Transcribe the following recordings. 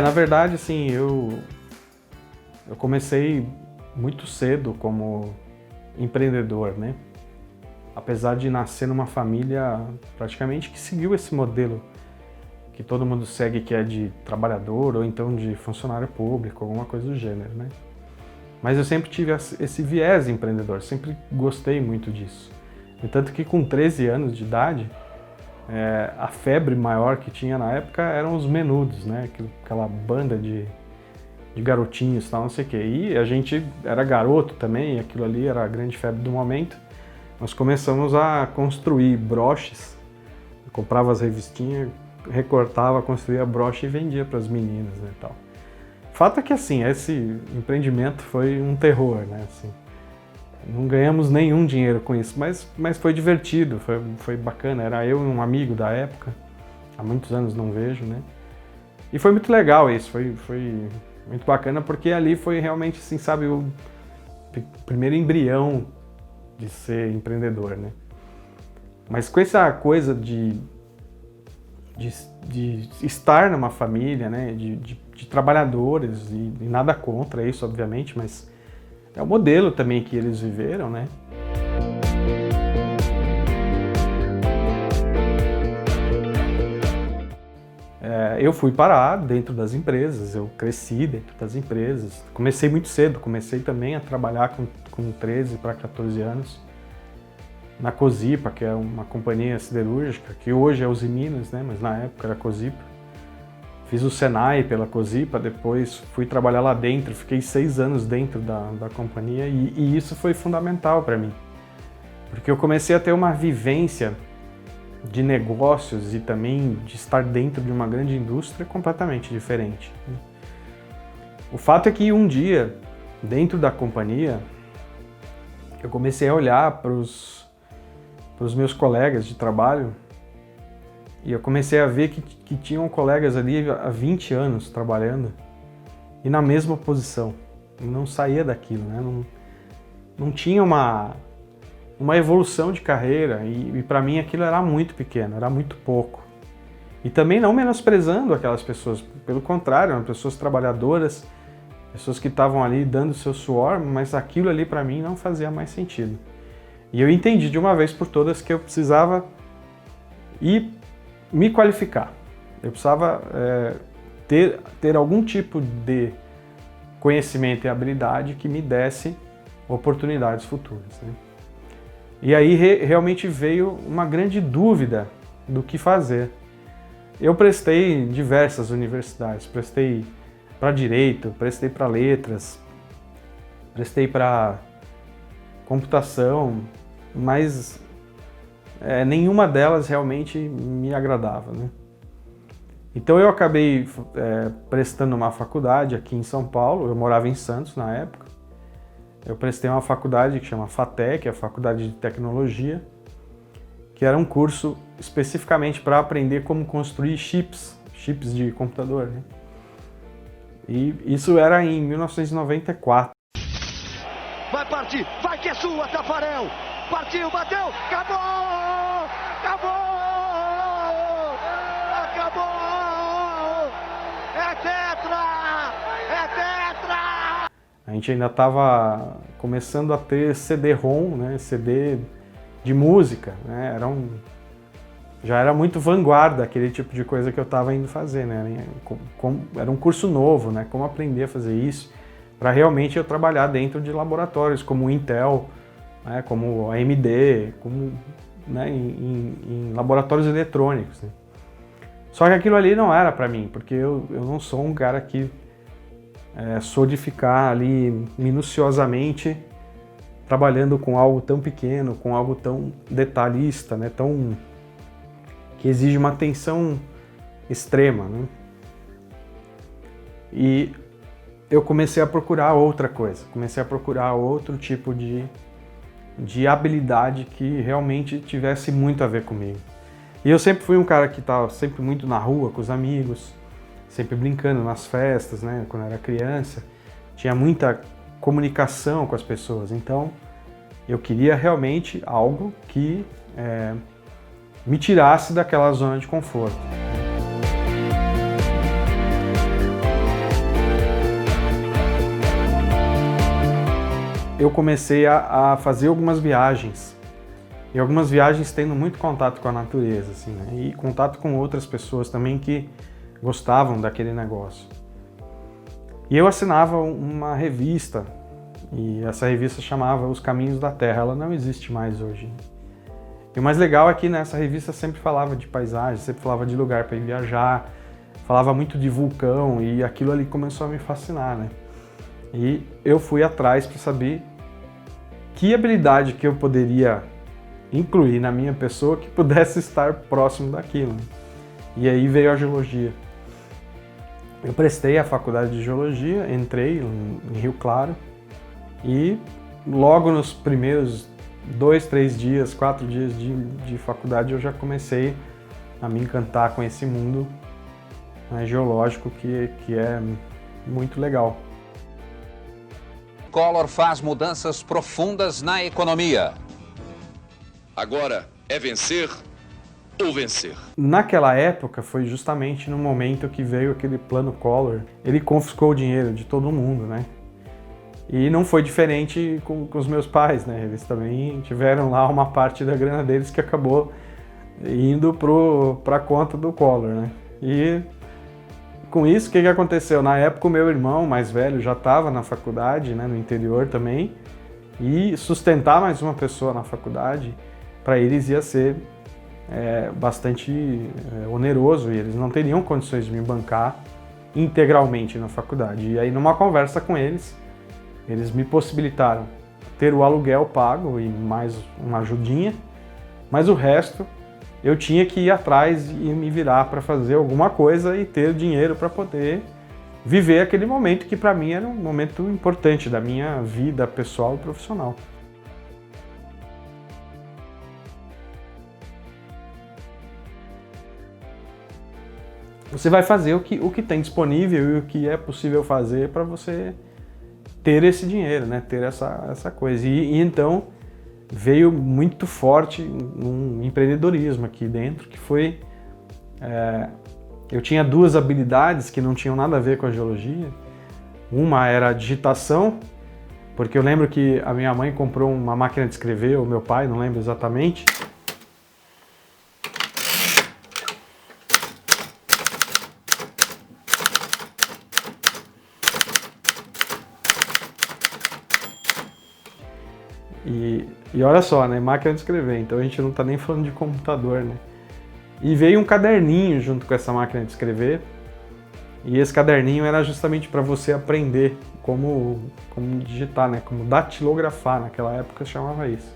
Na verdade, assim, eu comecei muito cedo como empreendedor, né? Apesar de nascer numa família praticamente que seguiu esse modelo que todo mundo segue, que é de trabalhador ou então de funcionário público, alguma coisa do gênero, né? Mas eu sempre tive esse viés empreendedor, sempre gostei muito disso. E tanto que com 13 anos de idade, a febre maior que tinha na época eram os Menudos, né? Aquela banda de garotinhos e tal, não sei o quê. E a gente era garoto também, e aquilo ali era a grande febre do momento. Nós começamos a construir broches, eu comprava as revistinhas, recortava, construía broche e vendia para as meninas, né, e tal. Fato é que, assim, esse empreendimento foi um terror, né, assim. Não ganhamos nenhum dinheiro com isso, mas foi divertido, foi bacana. Era eu e um amigo da época, há muitos anos não vejo, né. E foi muito legal isso, foi muito bacana, porque ali foi realmente, assim, sabe, o primeiro embrião de ser empreendedor, né. Mas com essa coisa de estar numa família, né, de trabalhadores, e nada contra isso, obviamente, mas é o modelo também que eles viveram, né. Eu fui parar dentro das empresas, eu cresci dentro das empresas, comecei muito cedo, comecei também a trabalhar com 13 para 14 anos, na Cosipa, que é uma companhia siderúrgica, que hoje é Usiminas, né, mas na época era Cosipa. Fiz o Senai pela Cosipa, depois fui trabalhar lá dentro, fiquei 6 anos dentro da companhia e isso foi fundamental para mim, porque eu comecei a ter uma vivência de negócios e também de estar dentro de uma grande indústria completamente diferente. O fato é que um dia, dentro da companhia, eu comecei a olhar para os meus colegas de trabalho e eu comecei a ver que tinham colegas ali há 20 anos trabalhando e na mesma posição, não saía daquilo, né? Não tinha uma evolução de carreira e para mim aquilo era muito pequeno, era muito pouco. E também não menosprezando aquelas pessoas, pelo contrário, eram pessoas trabalhadoras, pessoas que estavam ali dando seu suor, mas aquilo ali para mim não fazia mais sentido. E eu entendi de uma vez por todas que eu precisava ir me qualificar. Eu precisava ter algum tipo de conhecimento e habilidade que me desse oportunidades futuras, né? E aí realmente veio uma grande dúvida do que fazer. Eu prestei em diversas universidades, prestei para Direito, prestei para Letras, prestei para Computação, mas nenhuma delas realmente me agradava, né? Então eu acabei prestando uma faculdade aqui em São Paulo, eu morava em Santos na época. Eu prestei uma faculdade que chama FATEC, a Faculdade de Tecnologia, que era um curso especificamente para aprender como construir chips de computador, né? E isso era em 1994. Vai partir, vai que é sua, Tafarel! Partiu, bateu, acabou! Acabou! Acabou! É tetra! É tetra! A gente ainda estava começando a ter CD-ROM, né, CD de música, né, já era muito vanguarda aquele tipo de coisa que eu estava indo fazer, né, era um curso novo, né, como aprender a fazer isso, para realmente eu trabalhar dentro de laboratórios como o Intel, né, como a AMD, como, né, em laboratórios eletrônicos, né. Só que aquilo ali não era para mim, porque eu não sou um cara que sou de ficar ali minuciosamente trabalhando com algo tão pequeno, com algo tão detalhista, né, que exige uma atenção extrema, né? E eu comecei a procurar outra coisa, comecei a procurar outro tipo de habilidade que realmente tivesse muito a ver comigo. E eu sempre fui um cara que estava sempre muito na rua com os amigos, sempre brincando nas festas, né, quando eu era criança, tinha muita comunicação com as pessoas, então eu queria realmente algo que me tirasse daquela zona de conforto. eu comecei a fazer algumas viagens. E algumas viagens tendo muito contato com a natureza, assim, né? E contato com outras pessoas também que gostavam daquele negócio. E eu assinava uma revista, e essa revista chamava Os Caminhos da Terra. Ela não existe mais hoje. E o mais legal é que nessa revista sempre falava de paisagem, sempre falava de lugar para ir viajar, falava muito de vulcão, e aquilo ali começou a me fascinar, né? E eu fui atrás para saber que habilidade que eu poderia incluir na minha pessoa que pudesse estar próximo daquilo. E aí veio a geologia. Eu prestei a faculdade de geologia, entrei em Rio Claro e logo nos primeiros 2, 3 dias, 4 dias de faculdade eu já comecei a me encantar com esse mundo, né, geológico que é muito legal. Collor faz mudanças profundas na economia. Agora é vencer ou vencer. Naquela época foi justamente no momento que veio aquele plano Collor. Ele confiscou o dinheiro de todo mundo, né? E não foi diferente com os meus pais, né? Eles também tiveram lá uma parte da grana deles que acabou indo para a conta do Collor, né? E com isso, o que aconteceu? Na época o meu irmão mais velho já estava na faculdade, né, no interior também, e sustentar mais uma pessoa na faculdade, para eles ia ser bastante oneroso, e eles não teriam condições de me bancar integralmente na faculdade. E aí numa conversa com eles me possibilitaram ter o aluguel pago e mais uma ajudinha, mas o resto eu tinha que ir atrás e me virar para fazer alguma coisa e ter dinheiro para poder viver aquele momento que para mim era um momento importante da minha vida pessoal e profissional. Você vai fazer o que tem disponível e o que é possível fazer para você ter esse dinheiro, né? Ter essa coisa. E então veio muito forte um empreendedorismo aqui dentro, que foi... eu tinha duas habilidades que não tinham nada a ver com a geologia. Uma era a digitação, porque eu lembro que a minha mãe comprou uma máquina de escrever, ou meu pai, não lembro exatamente. E olha só, né? Máquina de escrever, então a gente não está nem falando de computador, né? E veio um caderninho junto com essa máquina de escrever, e esse caderninho era justamente para você aprender como digitar, né? Como datilografar, naquela época chamava isso.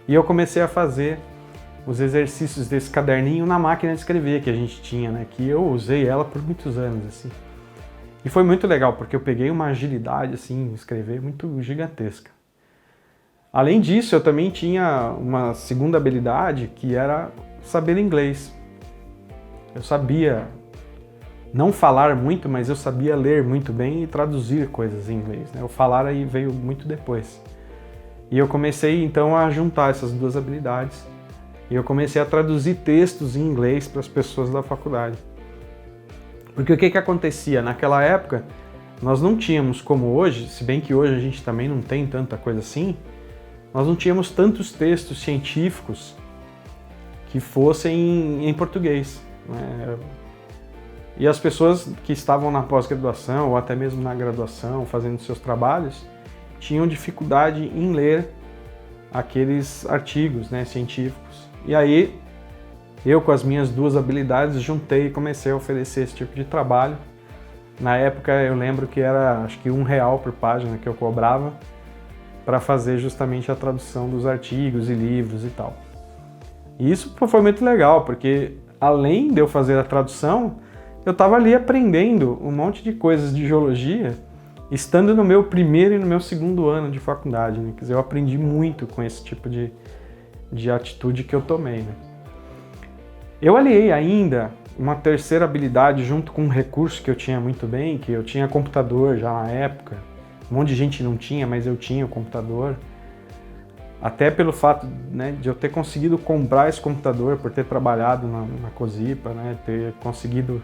E eu comecei a fazer os exercícios desse caderninho na máquina de escrever que a gente tinha, né? Que eu usei ela por muitos anos, assim. E foi muito legal, porque eu peguei uma agilidade, assim, em escrever muito gigantesca. Além disso, eu também tinha uma segunda habilidade, que era saber inglês. Eu sabia não falar muito, mas eu sabia ler muito bem e traduzir coisas em inglês, né? O falar aí veio muito depois. E eu comecei então a juntar essas duas habilidades. E eu comecei a traduzir textos em inglês para as pessoas da faculdade. Porque o que acontecia? Naquela época, nós não tínhamos como hoje, se bem que hoje a gente também não tem tanta coisa assim, nós não tínhamos tantos textos científicos que fossem em português, né? E as pessoas que estavam na pós-graduação ou até mesmo na graduação, fazendo seus trabalhos, tinham dificuldade em ler aqueles artigos, né, científicos. E aí, eu com as minhas duas habilidades juntei e comecei a oferecer esse tipo de trabalho. Na época eu lembro que era acho que R$1 por página que eu cobrava para fazer justamente a tradução dos artigos e livros e tal. E isso foi muito legal, porque além de eu fazer a tradução, eu estava ali aprendendo um monte de coisas de geologia, estando no meu primeiro e no meu segundo ano de faculdade, né? Quer dizer, eu aprendi muito com esse tipo de atitude que eu tomei, né? Eu aliei ainda uma terceira habilidade junto com um recurso que eu tinha muito bem, que eu tinha computador já na época. Um monte de gente não tinha, mas eu tinha o computador. Até pelo fato, né, de eu ter conseguido comprar esse computador, por ter trabalhado na Cozipa, né, ter conseguido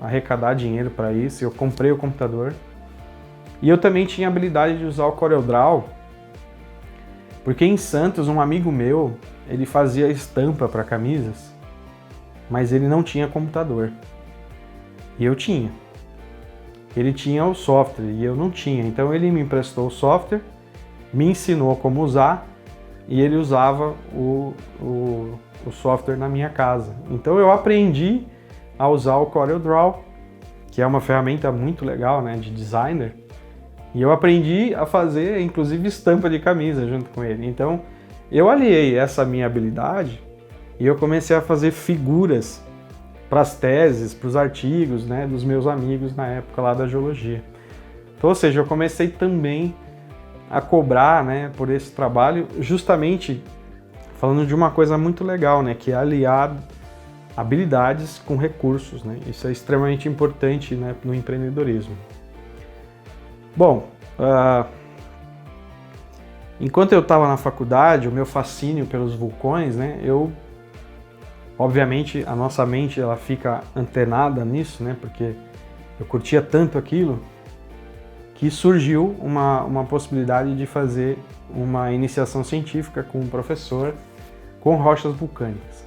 arrecadar dinheiro para isso, eu comprei o computador. E eu também tinha a habilidade de usar o CorelDRAW Porque em Santos, um amigo meu, ele fazia estampa para camisas, mas ele não tinha computador. E eu tinha. Ele tinha o software e eu não tinha. Então ele me emprestou o software, me ensinou como usar e ele usava o software na minha casa. Então eu aprendi a usar o CorelDRAW, que é uma ferramenta muito legal, né, de designer. E eu aprendi a fazer, inclusive, estampa de camisa junto com ele. Então eu aliei essa minha habilidade e eu comecei a fazer figuras para as teses, para os artigos, né, dos meus amigos na época lá da geologia. Então, ou seja, eu comecei também a cobrar, né, por esse trabalho, justamente falando de uma coisa muito legal, né, que é aliar habilidades com recursos, né? Isso é extremamente importante, né, no empreendedorismo. Bom, enquanto eu estava na faculdade, o meu fascínio pelos vulcões, né, obviamente a nossa mente ela fica antenada nisso, né? Porque eu curtia tanto aquilo que surgiu uma possibilidade de fazer uma iniciação científica com um professor com rochas vulcânicas.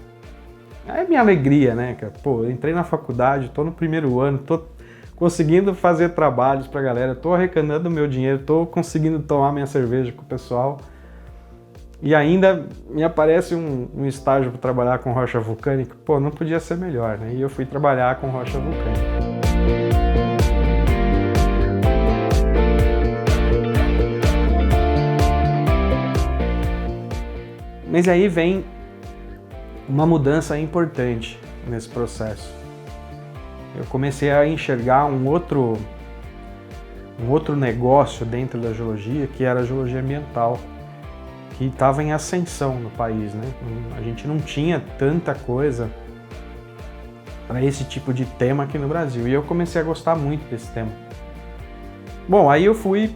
É minha alegria, né, cara? Pô, eu entrei na faculdade, estou no primeiro ano, estou conseguindo fazer trabalhos para a galera, estou arrecadando meu dinheiro, estou conseguindo tomar minha cerveja com o pessoal. E ainda me aparece um estágio para trabalhar com rocha vulcânica. Pô, não podia ser melhor, né? E eu fui trabalhar com rocha vulcânica. Mas aí vem uma mudança importante nesse processo. Eu comecei a enxergar um outro negócio dentro da geologia, que era a geologia ambiental, que estava em ascensão no país, né? A gente não tinha tanta coisa para esse tipo de tema aqui no Brasil, e eu comecei a gostar muito desse tema. Bom, aí eu fui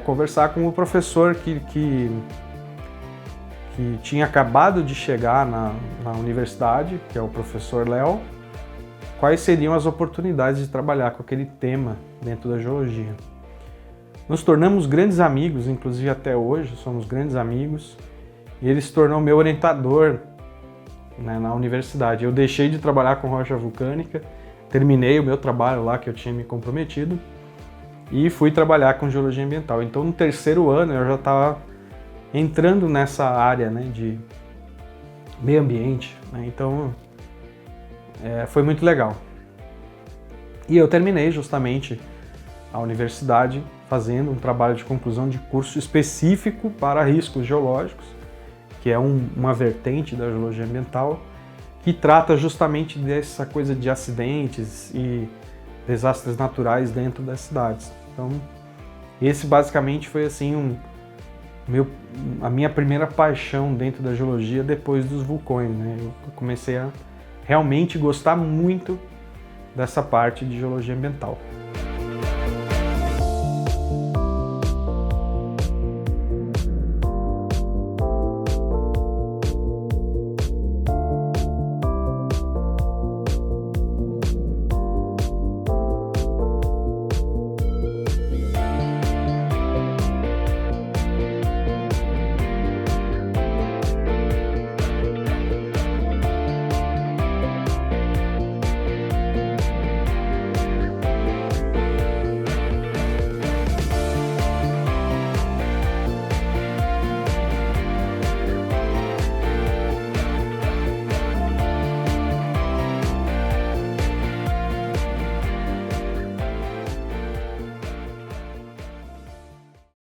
conversar com o professor que tinha acabado de chegar na universidade, que é o professor Léo, quais seriam as oportunidades de trabalhar com aquele tema dentro da geologia. Nos tornamos grandes amigos, inclusive até hoje somos grandes amigos, e ele se tornou meu orientador, né, na universidade. Eu deixei de trabalhar com rocha vulcânica, terminei o meu trabalho lá que eu tinha me comprometido e fui trabalhar com geologia ambiental. Então no terceiro ano eu já estava entrando nessa área, né, de meio ambiente, né? Então foi muito legal. E eu terminei justamente a universidade fazendo um trabalho de conclusão de curso específico para riscos geológicos, que é uma vertente da geologia ambiental, que trata justamente dessa coisa de acidentes e desastres naturais dentro das cidades. Então, esse basicamente foi assim a minha primeira paixão dentro da geologia depois dos vulcões, né? Eu comecei a realmente gostar muito dessa parte de geologia ambiental.